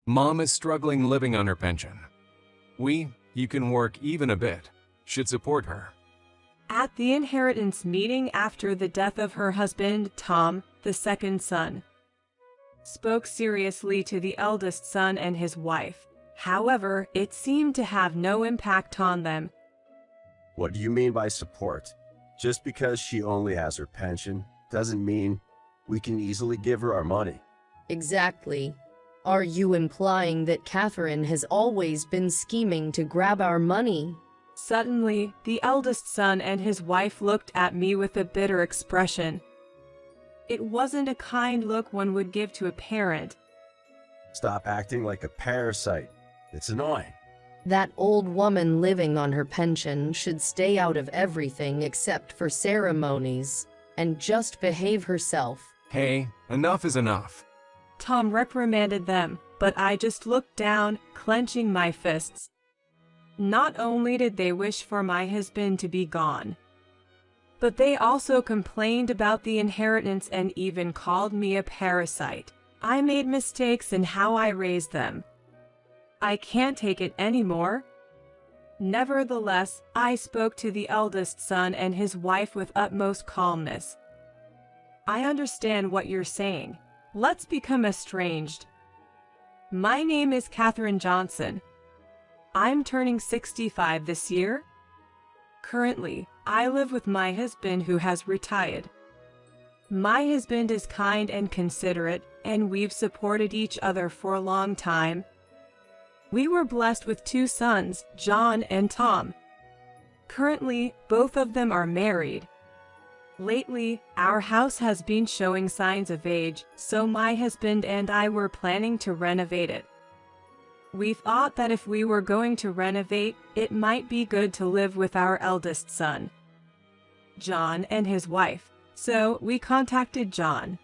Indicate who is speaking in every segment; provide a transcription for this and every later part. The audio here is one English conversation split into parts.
Speaker 1: Mom is struggling living on her pension. You can work even a bit, should support her.
Speaker 2: At the inheritance meeting after the death of her husband, Tom, the second son, spoke seriously to the eldest son and his wife. However, it seemed to have no impact on them.
Speaker 3: What do you mean by support? Just because she only has her pension doesn't mean we can easily give her our money.
Speaker 4: Exactly. Are you implying that Catherine has always been scheming to grab our money?
Speaker 2: Suddenly, the eldest son and his wife looked at me with a bitter expression. It wasn't a kind look one would give to a parent.
Speaker 3: Stop acting like a parasite. It's annoying.
Speaker 4: That old woman living on her pension should stay out of everything except for ceremonies, and just behave herself.
Speaker 1: Hey, enough is enough.
Speaker 2: Tom reprimanded them, but I just looked down, clenching my fists. Not only did they wish for my husband to be gone, but they also complained about the inheritance and even called me a parasite. I made mistakes in how I raised them. I can't take it anymore. Nevertheless, I spoke to the eldest son and his wife with utmost calmness. I understand what you're saying. Let's become estranged. My name is Catherine Johnson. I'm turning 65 this year. Currently, I live with my husband who has retired. My husband is kind and considerate, and we've supported each other for a long time. We were blessed with 2 sons, John and Tom. Currently, both of them are married. Lately, our house has been showing signs of age, so my husband and I were planning to renovate it. We thought that if we were going to renovate, it might be good to live with our eldest son, John, and his wife. So we contacted John.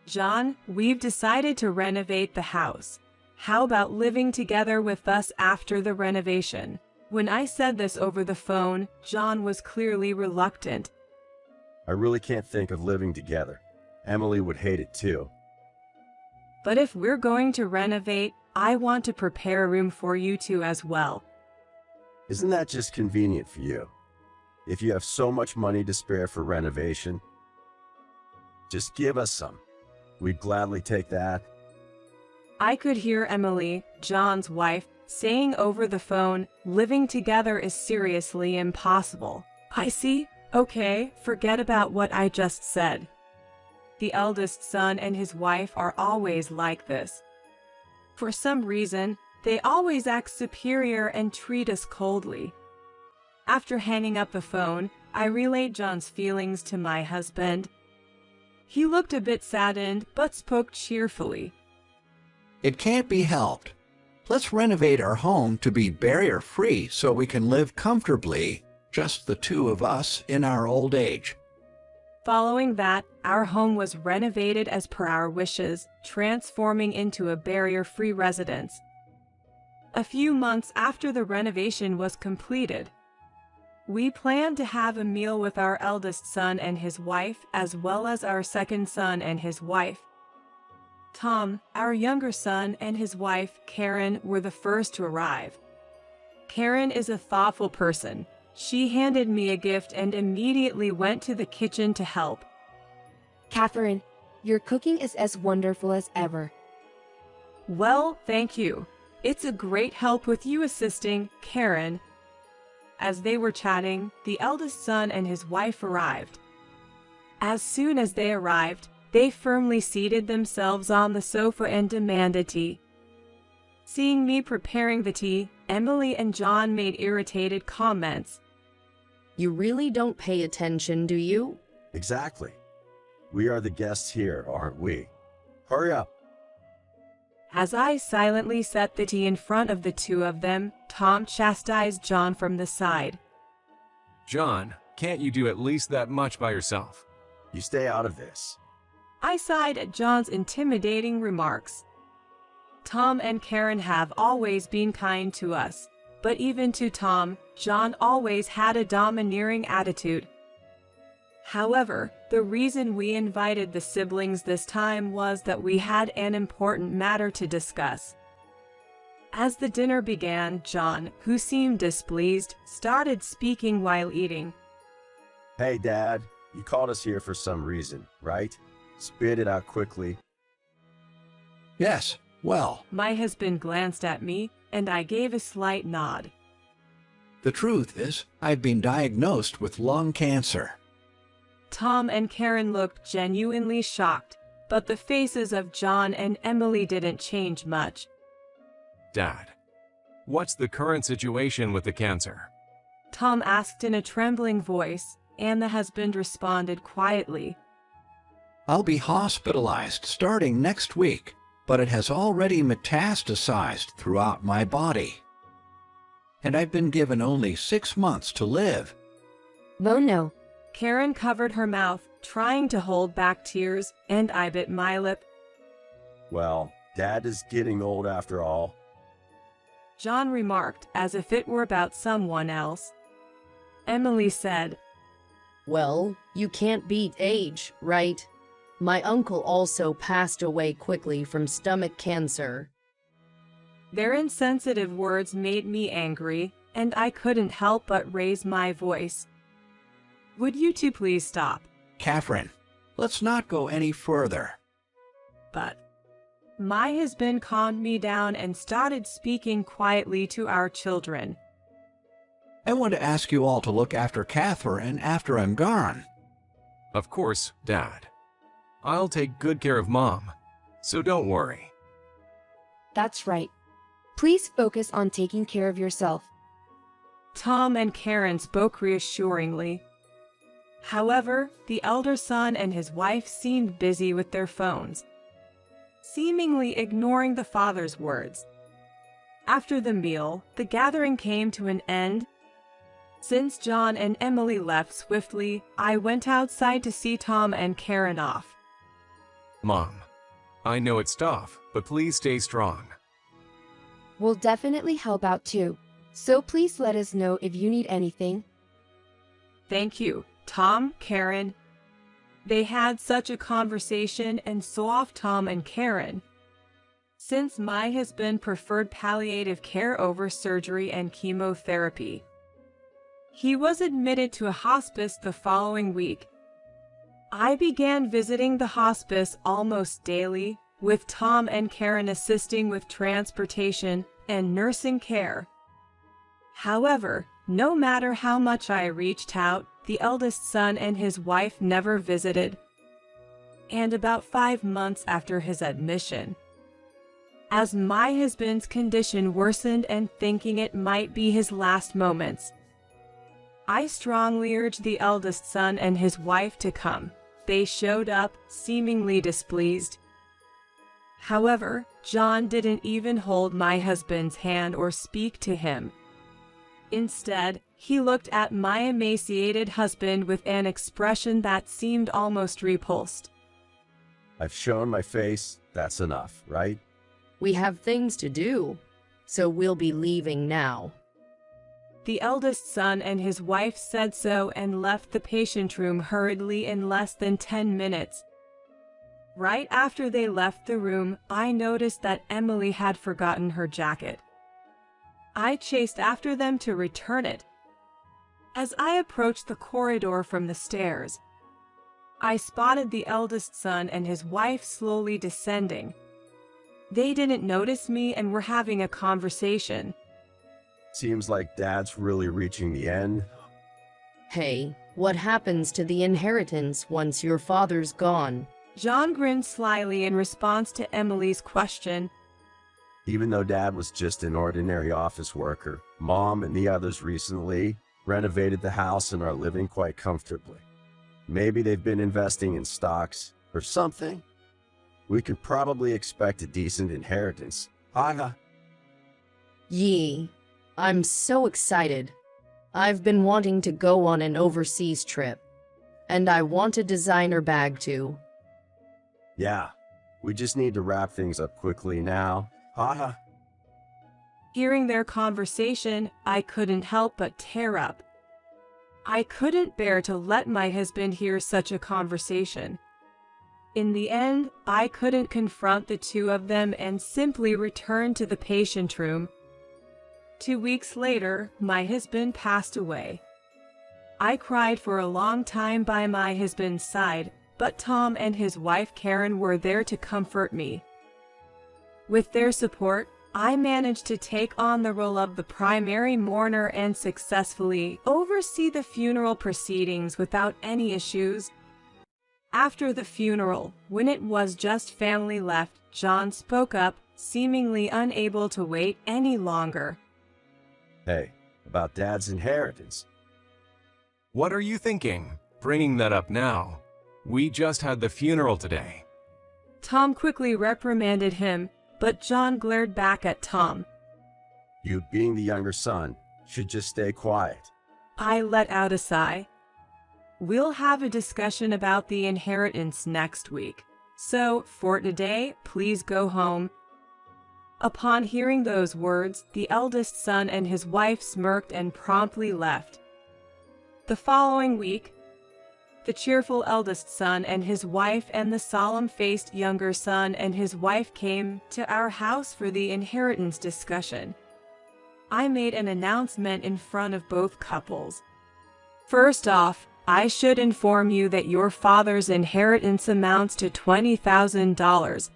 Speaker 2: John, we've decided to renovate the house. How about living together with us after the renovation? When I said this over the phone, John was clearly reluctant.
Speaker 3: I really can't think of living together. Emily would hate it too.
Speaker 2: But if we're going to renovate, I want to prepare a room for you two as well.
Speaker 3: Isn't that just convenient for you? If you have so much money to spare for renovation, just give us some. We'd gladly take that.
Speaker 2: I could hear Emily, John's wife, saying over the phone, living together is seriously impossible. I see. Okay, forget about what I just said. The eldest son and his wife are always like this. For some reason, they always act superior and treat us coldly. After hanging up the phone, I relayed John's feelings to my husband. He looked a bit saddened, but spoke cheerfully.
Speaker 5: It can't be helped. Let's renovate our home to be barrier-free so we can live comfortably, just the 2 of us in our old age.
Speaker 2: Following that, our home was renovated as per our wishes, transforming into a barrier-free residence. A few months after the renovation was completed, we planned to have a meal with our eldest son and his wife, as well as our second son and his wife. Tom, our younger son, and his wife, Karen, were the first to arrive. Karen is a thoughtful person. She handed me a gift and immediately went to the kitchen to help.
Speaker 6: Catherine, your cooking is as wonderful as ever.
Speaker 2: Well, thank you. It's a great help with you assisting, Karen. As they were chatting, the eldest son and his wife arrived. As soon as they arrived, they firmly seated themselves on the sofa and demanded tea. Seeing me preparing the tea, Emily and John made irritated comments.
Speaker 4: You really don't pay attention, do you?
Speaker 3: Exactly. We are the guests here, aren't we? Hurry up.
Speaker 2: As I silently set the tea in front of the 2 of them, Tom chastised John from the side.
Speaker 1: John, can't you do at least that much by yourself?
Speaker 3: You stay out of this.
Speaker 2: I sighed at John's intimidating remarks. Tom and Karen have always been kind to us, but even to Tom, John always had a domineering attitude. However, the reason we invited the siblings this time was that we had an important matter to discuss. As the dinner began, John, who seemed displeased, started speaking while eating.
Speaker 3: Hey, Dad, you called us here for some reason, right? Spit it out quickly.
Speaker 5: Yes, well,
Speaker 2: My husband glanced at me, and I gave a slight nod.
Speaker 5: the truth is, I've been diagnosed with lung cancer.
Speaker 2: Tom and Karen looked genuinely shocked, but the faces of John and Emily didn't change much.
Speaker 1: Dad, what's the current situation with the cancer?
Speaker 2: Tom asked in a trembling voice, and the husband responded quietly.
Speaker 5: I'll be hospitalized starting next week, but it has already metastasized throughout my body. And I've been given only 6 months to live.
Speaker 6: Oh no.
Speaker 2: Karen covered her mouth, trying to hold back tears, and I bit my lip.
Speaker 3: Well, Dad is getting old after all.
Speaker 2: John remarked, as if it were about someone else. Emily said,
Speaker 4: Well, you can't beat age, right? My uncle also passed away quickly from stomach cancer.
Speaker 2: Their insensitive words made me angry, and I couldn't help but raise my voice. Would you two please stop?
Speaker 5: Catherine, let's not go any further.
Speaker 2: But my husband calmed me down and started speaking quietly to our children.
Speaker 5: I want to ask you all to look after Catherine after I'm gone.
Speaker 1: Of course, Dad. I'll take good care of Mom, so don't worry.
Speaker 6: That's right. Please focus on taking care of yourself.
Speaker 2: Tom and Karen spoke reassuringly. However, the elder son and his wife seemed busy with their phones, seemingly ignoring the father's words. After the meal, the gathering came to an end. Since John and Emily left swiftly, I went outside to see Tom and Karen off.
Speaker 1: Mom, I know it's tough, but please stay strong.
Speaker 6: We'll definitely help out too. So please let us know if you need anything.
Speaker 2: Thank you, Tom, Karen. They had such a conversation and saw off Tom and Karen. Since my husband preferred palliative care over surgery and chemotherapy, he was admitted to a hospice the following week. I began visiting the hospice almost daily, with Tom and Karen assisting with transportation and nursing care. However, no matter how much I reached out, the eldest son and his wife never visited. And about 5 months after his admission, as my husband's condition worsened and thinking it might be his last moments, I strongly urged the eldest son and his wife to come. They showed up, seemingly displeased. However, John didn't even hold my husband's hand or speak to him. Instead, he looked at my emaciated husband with an expression that seemed almost repulsed.
Speaker 3: I've shown my face, that's enough, right?
Speaker 4: We have things to do, so we'll be leaving now.
Speaker 2: The eldest son and his wife said so and left the patient room hurriedly in less than 10 minutes. Right after they left the room, I noticed that Emily had forgotten her jacket. I chased after them to return it. As I approached the corridor from the stairs, I spotted the eldest son and his wife slowly descending. They didn't notice me and were having a conversation.
Speaker 3: Seems like Dad's really reaching the end.
Speaker 4: Hey, what happens to the inheritance once your father's gone?
Speaker 2: John grinned slyly in response to Emily's question.
Speaker 3: Even though Dad was just an ordinary office worker, Mom and the others recently renovated the house and are living quite comfortably. Maybe they've been investing in stocks or something. We could probably expect a decent inheritance. Haha.
Speaker 4: Yee, I'm so excited. I've been wanting to go on an overseas trip. And I want a designer bag too.
Speaker 3: Yeah, we just need to wrap things up quickly now. Haha.
Speaker 2: Hearing their conversation, I couldn't help but tear up. I couldn't bear to let my husband hear such a conversation. In the end, I couldn't confront the two of them and simply returned to the patient room. 2 weeks later, my husband passed away. I cried for a long time by my husband's side, but Tom and his wife Karen were there to comfort me. With their support, I managed to take on the role of the primary mourner and successfully oversee the funeral proceedings without any issues. After the funeral, when it was just family left, John spoke up, seemingly unable to wait any longer.
Speaker 3: Hey, about Dad's inheritance.
Speaker 1: What are you thinking, bringing that up now? We just had the funeral today.
Speaker 2: Tom quickly reprimanded him, but John glared back at Tom.
Speaker 3: You, being the younger son, should just stay quiet.
Speaker 2: I let out a sigh. We'll have a discussion about the inheritance next week. So, for today, please go home. Upon hearing those words, the eldest son and his wife smirked and promptly left. The following week, the cheerful eldest son and his wife and the solemn-faced younger son and his wife came to our house for the inheritance discussion. I made an announcement in front of both couples. First off, I should inform you that your father's inheritance amounts to $20,000.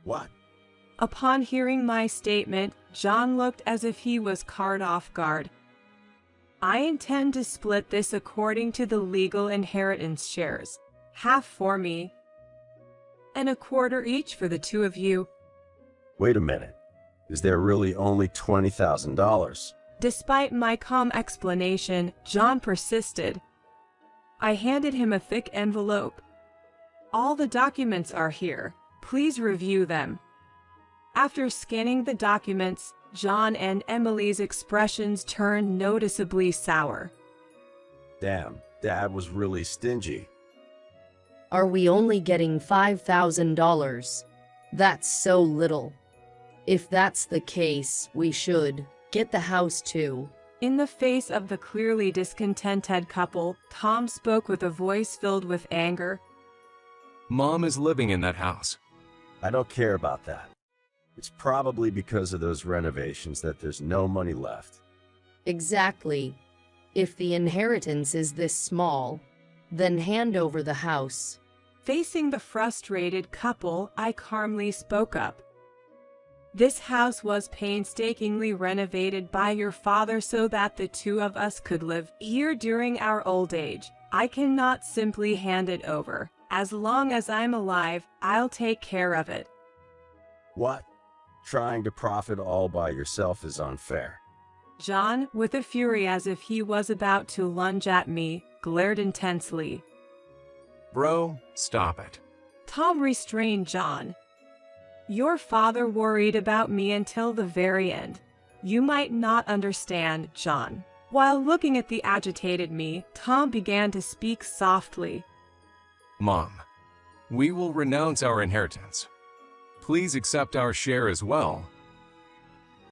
Speaker 3: What?
Speaker 2: Upon hearing my statement, John looked as if he was caught off guard. I intend to split this according to the legal inheritance shares. Half for me, and a quarter each for the two of you.
Speaker 3: Wait a minute. Is there really only $20,000?
Speaker 2: Despite my calm explanation, John persisted. I handed him a thick envelope. All the documents are here. Please review them. After scanning the documents, John and Emily's expressions turned noticeably sour.
Speaker 3: Damn, Dad was really stingy.
Speaker 4: Are we only getting $5,000? That's so little. If that's the case, we should get the house too.
Speaker 2: In the face of the clearly discontented couple, Tom spoke with a voice filled with anger.
Speaker 1: Mom is living in that house.
Speaker 3: I don't care about that. It's probably because of those renovations that there's no money left.
Speaker 4: Exactly. If the inheritance is this small, then hand over the house.
Speaker 2: Facing the frustrated couple, I calmly spoke up. This house was painstakingly renovated by your father so that the two of us could live here during our old age. I cannot simply hand it over. As long as I'm alive, I'll take care of it.
Speaker 3: What? Trying to profit all by yourself is unfair.
Speaker 2: John, with a fury as if he was about to lunge at me, glared intensely.
Speaker 1: Bro, stop it.
Speaker 2: Tom restrained John. Your father worried about me until the very end. You might not understand, John. While looking at the agitated me, Tom began to speak softly.
Speaker 1: Mom, we will renounce our inheritance. Please accept our share as well.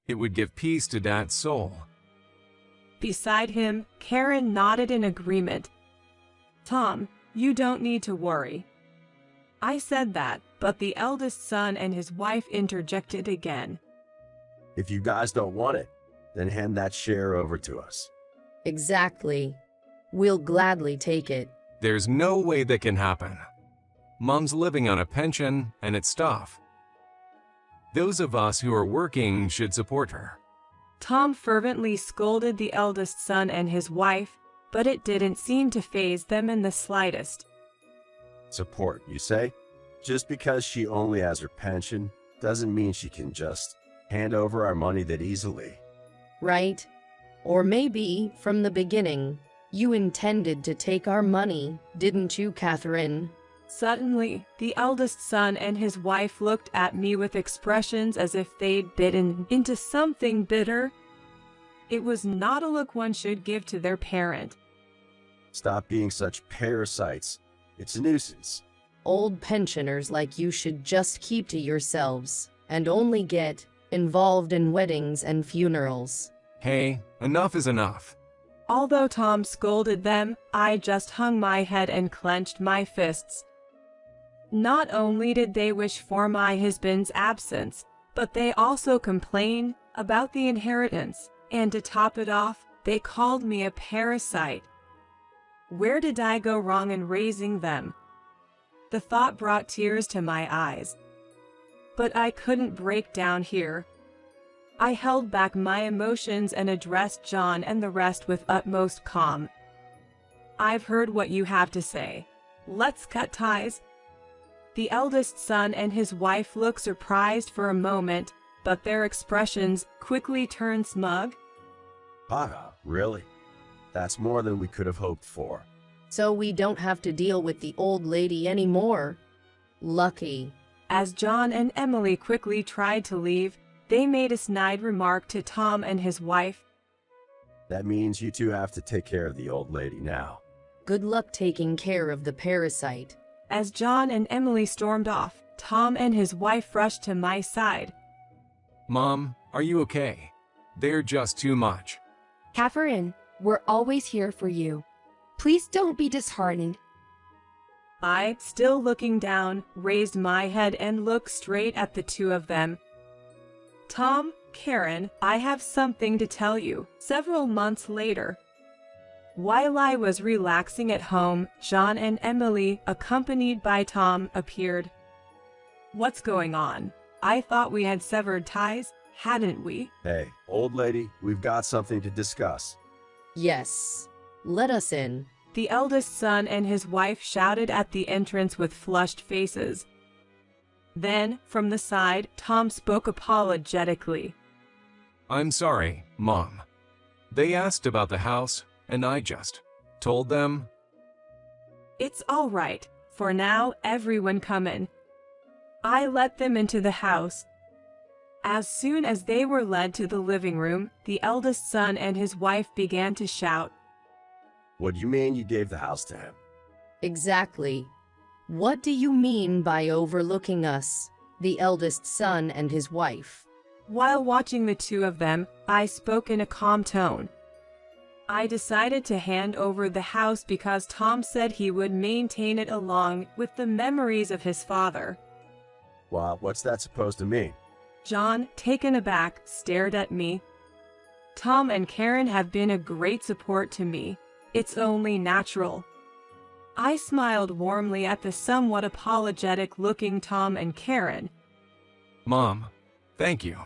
Speaker 1: It would give peace to Dad's soul.
Speaker 2: Beside him, Karen nodded in agreement. Tom, you don't need to worry. I said that, but the eldest son and his wife interjected again.
Speaker 3: If you guys don't want it, then hand that share over to us.
Speaker 4: Exactly. We'll gladly take it.
Speaker 1: There's no way that can happen. Mom's living on a pension, and it's tough. Those of us who are working should support her.
Speaker 2: Tom fervently scolded the eldest son and his wife, but it didn't seem to faze them in the slightest.
Speaker 3: Support, you say? Just because she only has her pension doesn't mean she can just hand over our money that easily.
Speaker 4: Right? Or maybe, from the beginning, you intended to take our money, didn't you, Catherine?
Speaker 2: Suddenly, the eldest son and his wife looked at me with expressions as if they'd bitten into something bitter. It was not a look one should give to their parent.
Speaker 3: Stop being such parasites. It's a nuisance.
Speaker 4: Old pensioners like you should just keep to yourselves, and only get involved in weddings and funerals.
Speaker 1: Hey, enough is enough.
Speaker 2: Although Tom scolded them, I just hung my head and clenched my fists. Not only did they wish for my husband's absence, but they also complained about the inheritance, and to top it off, they called me a parasite. Where did I go wrong in raising them? The thought brought tears to my eyes. But I couldn't break down here. I held back my emotions and addressed John and the rest with utmost calm. I've heard what you have to say. Let's cut ties. The eldest son and his wife looked surprised for a moment, but their expressions quickly turned smug.
Speaker 3: Ah, really? That's more than we could have hoped for.
Speaker 4: So we don't have to deal with the old lady anymore. Lucky.
Speaker 2: As John and Emily quickly tried to leave, they made a snide remark to Tom and his wife.
Speaker 3: That means you two have to take care of the old lady now.
Speaker 4: Good luck taking care of the parasite.
Speaker 2: As John and Emily stormed off, Tom and his wife rushed to my side.
Speaker 1: Mom, are you okay? They're just too much.
Speaker 6: Catherine, we're always here for you. Please don't be disheartened.
Speaker 2: I, still looking down, raised my head and looked straight at the two of them. Tom, Karen, I have something to tell you. Several months later, while I was relaxing at home, John and Emily, accompanied by Tom, appeared. What's going on? I thought we had severed ties, hadn't we?
Speaker 3: Hey, old lady, we've got something to discuss.
Speaker 4: Yes. Let us in.
Speaker 2: The eldest son and his wife shouted at the entrance with flushed faces. Then, from the side, Tom spoke apologetically.
Speaker 1: I'm sorry, Mom. They asked about the house, and I just told them.
Speaker 2: It's all right. For now, everyone come in. I let them into the house. As soon as they were led to the living room, the eldest son and his wife began to shout.
Speaker 3: What do you mean you gave the house to him?
Speaker 4: Exactly. What do you mean by overlooking us, the eldest son and his wife?
Speaker 2: While watching the two of them, I spoke in a calm tone. I decided to hand over the house because Tom said he would maintain it along with the memories of his father.
Speaker 3: Well, what's that supposed to mean?
Speaker 2: John, taken aback, stared at me. Tom and Karen have been a great support to me. It's only natural. I smiled warmly at the somewhat apologetic-looking Tom and Karen.
Speaker 1: Mom, thank you.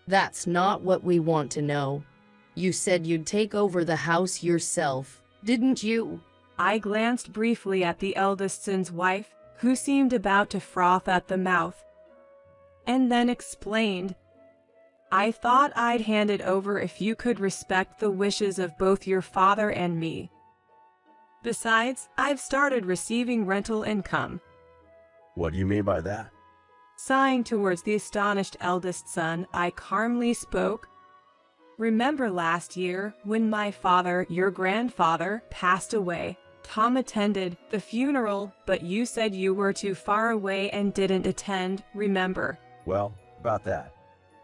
Speaker 4: That's not what we want to know. You said you'd take over the house yourself, didn't you?
Speaker 2: I glanced briefly at the eldest son's wife, who seemed about to froth at the mouth, and then explained. I thought I'd hand it over if you could respect the wishes of both your father and me. Besides, I've started receiving rental income.
Speaker 3: What do you mean by that?
Speaker 2: Sighing towards the astonished eldest son, I calmly spoke. Remember last year, when my father, your grandfather, passed away? Tom attended the funeral, but you said you were too far away and didn't attend, remember?
Speaker 3: Well, about that.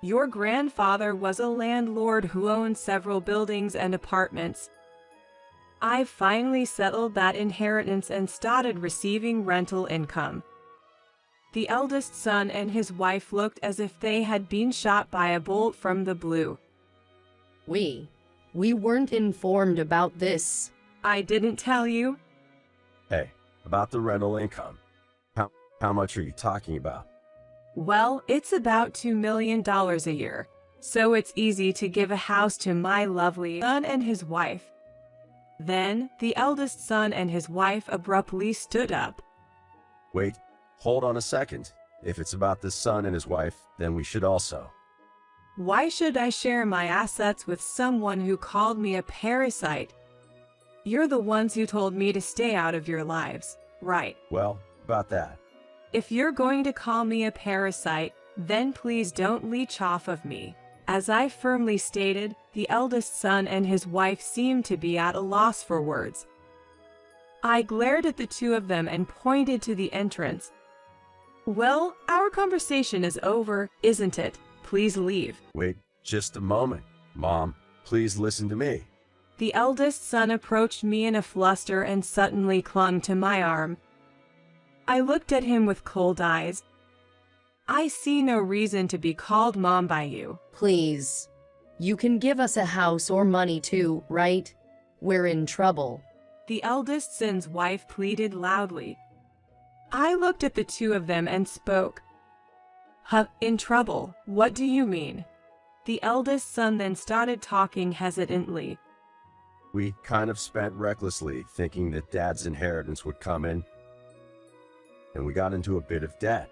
Speaker 2: Your grandfather was a landlord who owned several buildings and apartments. I finally settled that inheritance and started receiving rental income. The eldest son and his wife looked as if they had been shot by a bolt from the blue.
Speaker 4: We weren't informed about this.
Speaker 2: I didn't tell you.
Speaker 3: Hey, about the rental income. How much are you talking about?
Speaker 2: Well, it's about $2 million a year, so it's easy to give a house to my lovely son and his wife. Then, the eldest son and his wife abruptly stood up.
Speaker 3: Wait, hold on a second. If it's about this son and his wife, then we should also.
Speaker 2: Why should I share my assets with someone who called me a parasite? You're the ones who told me to stay out of your lives, right?
Speaker 3: Well, about that.
Speaker 2: If you're going to call me a parasite, then please don't leech off of me. As I firmly stated, the eldest son and his wife seemed to be at a loss for words. I glared at the two of them and pointed to the entrance. Well, our conversation is over, isn't it? Please leave.
Speaker 3: Wait, just a moment. Mom, please listen to me.
Speaker 2: The eldest son approached me in a fluster and suddenly clung to my arm. I looked at him with cold eyes. I see no reason to be called Mom by you.
Speaker 4: Please. You can give us a house or money too, right? We're in trouble.
Speaker 2: The eldest son's wife pleaded loudly. I looked at the two of them and spoke. Huh, in trouble? What do you mean? The eldest son then started talking hesitantly.
Speaker 3: We kind of spent recklessly, thinking that Dad's inheritance would come in, and we got into a bit of debt.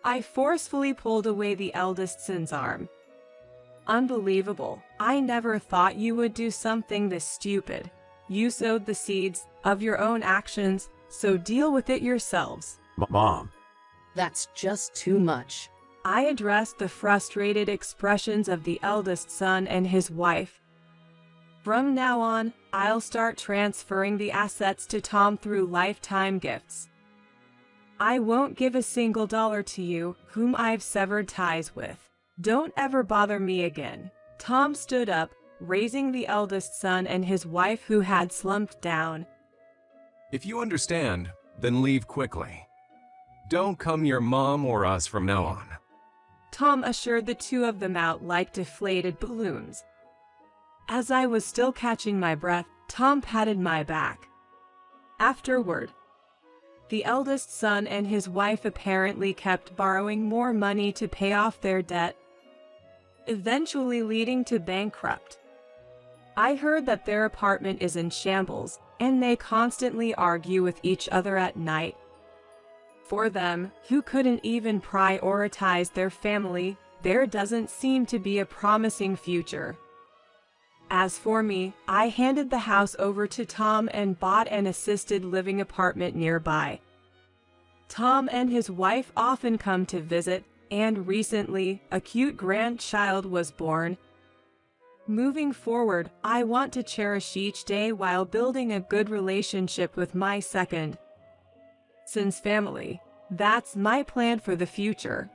Speaker 2: I forcefully pulled away the eldest son's arm. Unbelievable. I never thought you would do something this stupid. You sowed the seeds of your own actions, so deal with it yourselves.
Speaker 3: Mom.
Speaker 4: That's just too much.
Speaker 2: I addressed the frustrated expressions of the eldest son and his wife. From now on, I'll start transferring the assets to Tom through lifetime gifts. I won't give a single dollar to you, whom I've severed ties with. Don't ever bother me again. Tom stood up, raising the eldest son and his wife who had slumped down.
Speaker 1: If you understand, then leave quickly. Don't come near Mom or us from now on.
Speaker 2: Tom assured the two of them out like deflated balloons. As I was still catching my breath, Tom patted my back. Afterward, the eldest son and his wife apparently kept borrowing more money to pay off their debt, eventually leading to bankrupt. I heard that their apartment is in shambles, and they constantly argue with each other at night. For them, who couldn't even prioritize their family, there doesn't seem to be a promising future. As for me, I handed the house over to Tom and bought an assisted living apartment nearby. Tom and his wife often come to visit, and recently, a cute grandchild was born. Moving forward, I want to cherish each day while building a good relationship with my second son's family. That's my plan for the future.